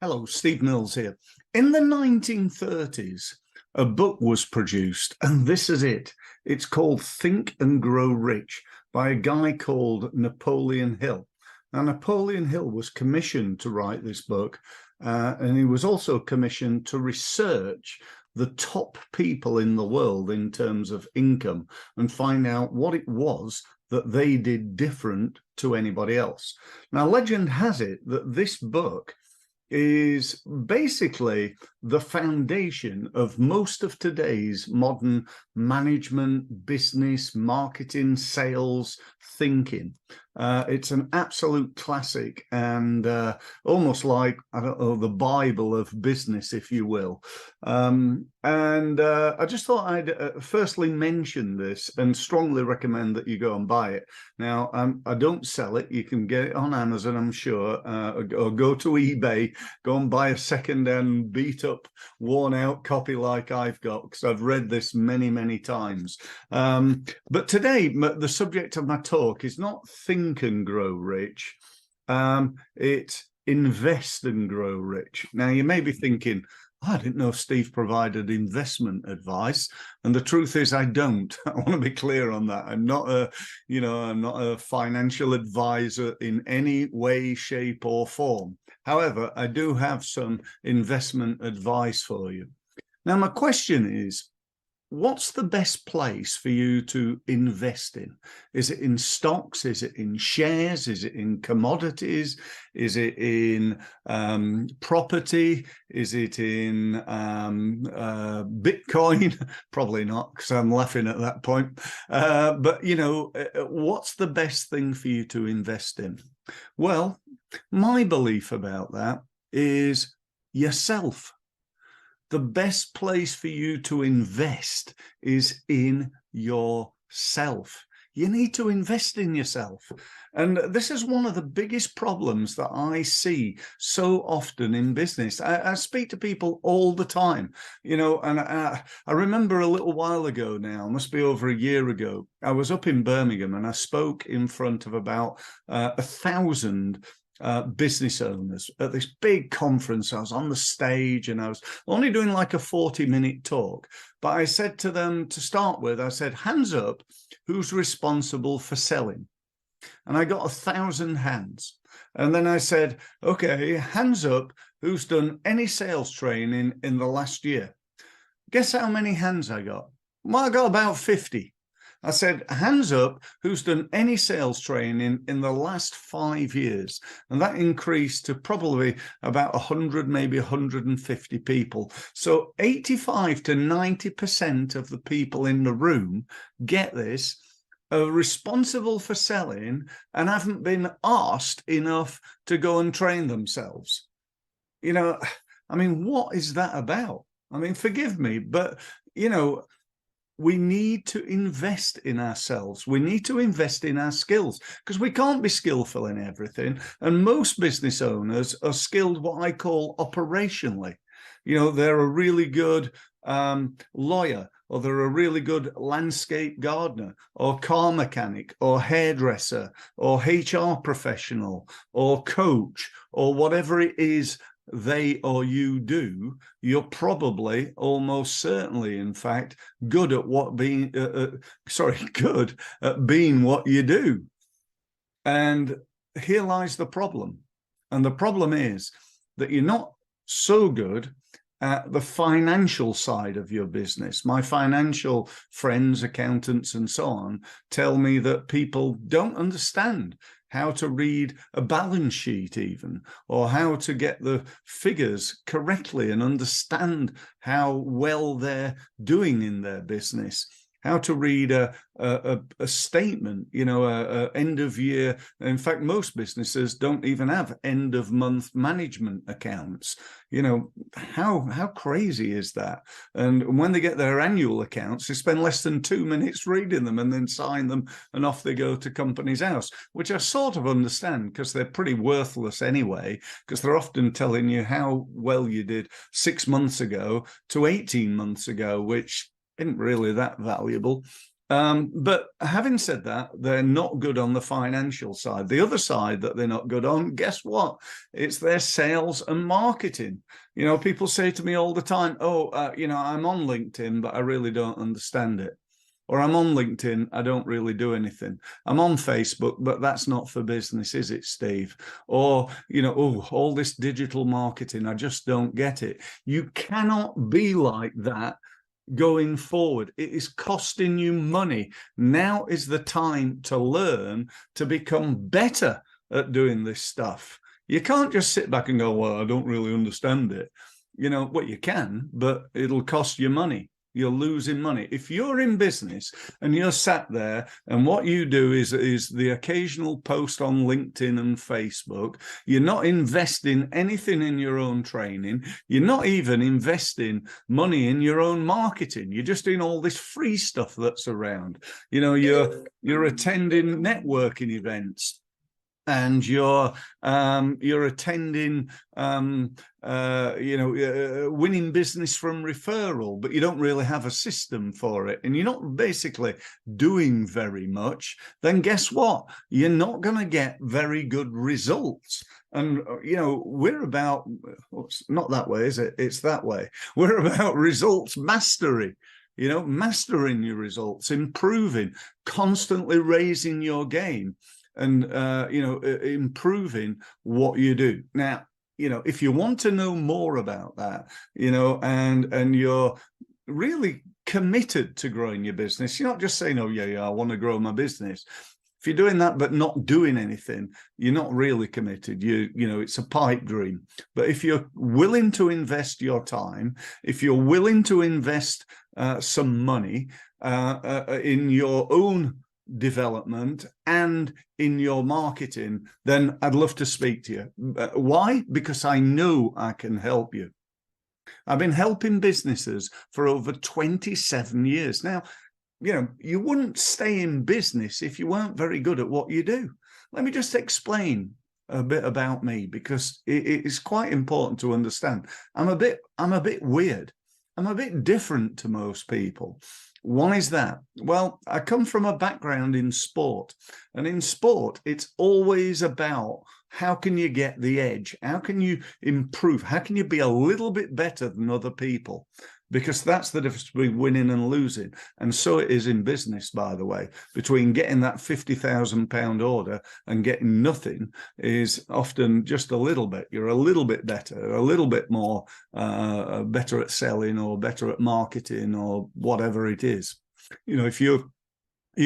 Hello, Steve Mills here. In the 1930s, a book was produced, and this is it. It's called Think and Grow Rich by a guy called Napoleon Hill. Now, Napoleon Hill was commissioned to write this book, and he was also commissioned to research the top people in the world in terms of income and find out what it was that they did different to anybody else. Now, legend has it that this book is basically the foundation of most of today's modern management, business, marketing, sales, thinking. It's an absolute classic and almost like, I don't know, the Bible of business, if you will. I just thought I'd firstly mention this and strongly recommend that you go and buy it. Now, I don't sell it. You can get it on Amazon, I'm sure, or go to eBay, go and buy a second-hand, beat-up, worn-out copy like I've got, because I've read this many, many times. But today, the subject of my talk is not think and grow rich. It's invest and grow rich. Now, you may be thinking, I didn't know Steve provided investment advice, and the truth is I don't. I want to be clear on that. I'm not a financial advisor in any way, shape, or form. However, I do have some investment advice for you. Now, my question is, what's the best place for you to invest in? Is it in stocks? Is it in shares? Is it in commodities? Is it in property? Is it in Bitcoin? Probably not, because I'm laughing at that point. But, what's the best thing for you to invest in? Well, my belief about that is yourself. The best place for you to invest is in yourself. You need to invest in yourself. And this is one of the biggest problems that I see so often in business. I speak to people all the time, and I remember a little while ago now, must be over a year ago, I was up in Birmingham and I spoke in front of about 1,000 business owners at this big conference. I was on the stage and I was only doing like a 40-minute talk. But I said to them, to start with, I said, hands up, who's responsible for selling? And I got 1,000 hands. And then I said, okay, hands up, who's done any sales training in the last year? Guess how many hands I got? Well, I got about 50. I said, hands up, who's done any sales training in the last 5 years? And that increased to probably about 100, maybe 150 people. So 85 to 90% of the people in the room, get this, are responsible for selling and haven't been asked enough to go and train themselves. What is that about? Forgive me, but, we need to invest in ourselves. We need to invest in our skills, because we can't be skillful in everything. And most business owners are skilled what I call operationally. They're a really good lawyer, or they're a really good landscape gardener, or car mechanic, or hairdresser, or HR professional, or coach, or whatever it is they or you do. You're probably, almost certainly, in fact, good at good at being what you do. And here lies the problem. And the problem is that you're not so good at the financial side of your business. My financial friends, accountants, and so on, tell me that people don't understand how to read a balance sheet even, or how to get the figures correctly and understand how well they're doing in their business, how to read a statement, a end of year. In fact, most businesses don't even have end of month management accounts. How crazy is that? And when they get their annual accounts, they spend less than 2 minutes reading them and then sign them, and off they go to company's house, which I sort of understand, because they're pretty worthless anyway, because they're often telling you how well you did 6 months ago to 18 months ago, which isn't really that valuable. But having said that, they're not good on the financial side. The other side that they're not good on, guess what? It's their sales and marketing. You know, people say to me all the time, oh, you know, I'm on LinkedIn, but I really don't understand it. Or I'm on LinkedIn, I don't really do anything. I'm on Facebook, but that's not for business, is it, Steve? Or, you know, oh, all this digital marketing, I just don't get it. You cannot be like that going forward. It is costing you money. Now is the time to learn to become better at doing this stuff. You can't just sit back and go, well, I don't really understand it. You know, what you can, but it'll cost you money. You're losing money. If you're in business and you're sat there and what you do is the occasional post on LinkedIn and Facebook, you're not investing anything in your own training. You're not even investing money in your own marketing. You're just doing all this free stuff that's around. You know, you're attending networking events, and you're attending winning business from referral, but you don't really have a system for it, and you're not basically doing very much, then guess what? You're not going to get very good results. And, you know, we're about, it's not that way, is it? It's that way. We're about results mastery. You know, mastering your results, improving, constantly raising your game, and improving what you do. Now, you know, if you want to know more about that, you know, and you're really committed to growing your business, you're not just saying, oh yeah, I want to grow my business. If you're doing that but not doing anything, you're not really committed. You know, it's a pipe dream. But if you're willing to invest your time, if you're willing to invest some money in your own development and in your marketing, then I'd love to speak to you. Why? Because I know I can help you. I've been helping businesses for over 27 years. Now, you know, you wouldn't stay in business if you weren't very good at what you do. Let me just explain a bit about me, because it is quite important to understand. I'm a bit weird. I'm a bit different to most people. Why is that? Well, I come from a background in sport, and in sport, it's always about how can you get the edge? How can you improve? How can you be a little bit better than other people? Because that's the difference between winning and losing. And so it is in business, by the way. Between getting that £50,000 order and getting nothing is often just a little bit. You're a little bit better, a little bit more better at selling or better at marketing or whatever it is. You know, if you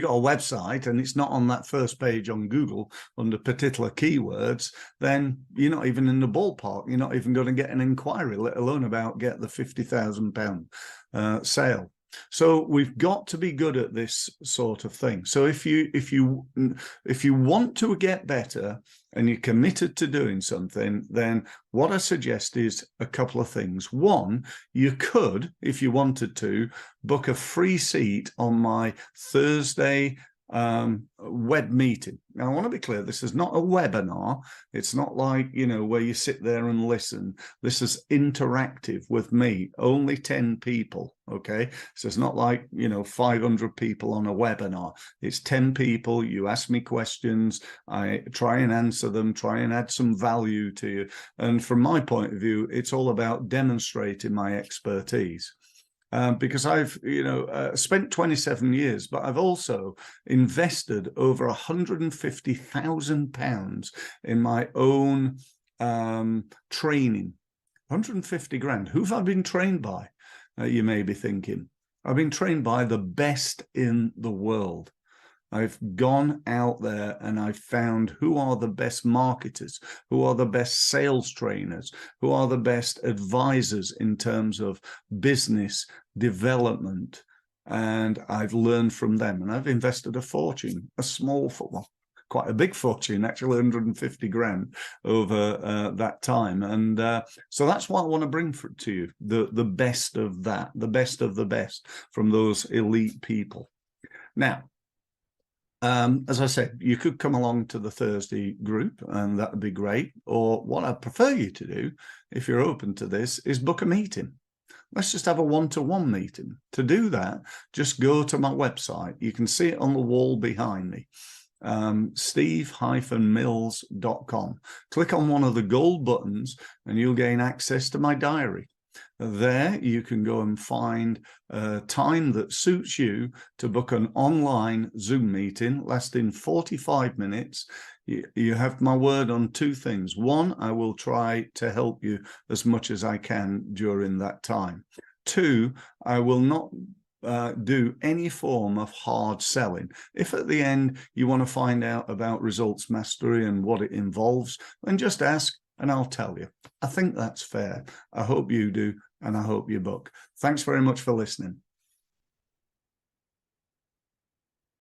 got a website and it's not on that first page on Google under particular keywords, then you're not even in the ballpark. You're not even going to get an inquiry, let alone about get the £50,000 sale. So we've got to be good at this sort of thing. So if you want to get better and you're committed to doing something, then what I suggest is a couple of things. One, you could, if you wanted to, book a free seat on my Thursday web meeting. Now, I want to be clear, this is not a webinar. It's not like, you know, where you sit there and listen. This is interactive with me, only 10 people, okay? So it's not like, you know, 500 people on a webinar. It's 10 people. You ask me questions. I try and answer them, try and add some value to you. And from my point of view, it's all about demonstrating my expertise. Because I've, spent 27 years, but I've also invested over £150,000 in my own training. 150 grand. Who have I been trained by? You may be thinking. I've been trained by the best in the world. I've gone out there and I've found who are the best marketers, who are the best sales trainers, who are the best advisors in terms of business development. And I've learned from them, and I've invested a fortune, quite a big fortune, actually 150 grand over that time. And so that's what I want to bring to you, the best of that, the best of the best from those elite people. Now, as I said, you could come along to the Thursday group, and that would be great. Or what I prefer you to do, if you're open to this, is book a meeting. Let's just have a one-to-one meeting. To do that, just go to my website. You can see it on the wall behind me. steve-mills.com. Click on one of the gold buttons and you'll gain access to my diary. There you can go and find a time that suits you to book an online Zoom meeting lasting 45 minutes. You have my word on two things. One, I will try to help you as much as I can during that time. Two, I will not do any form of hard selling. If at the end you want to find out about results mastery and what it involves, then just ask and I'll tell you. I think that's fair. I hope you do, and I hope you book. Thanks very much for listening.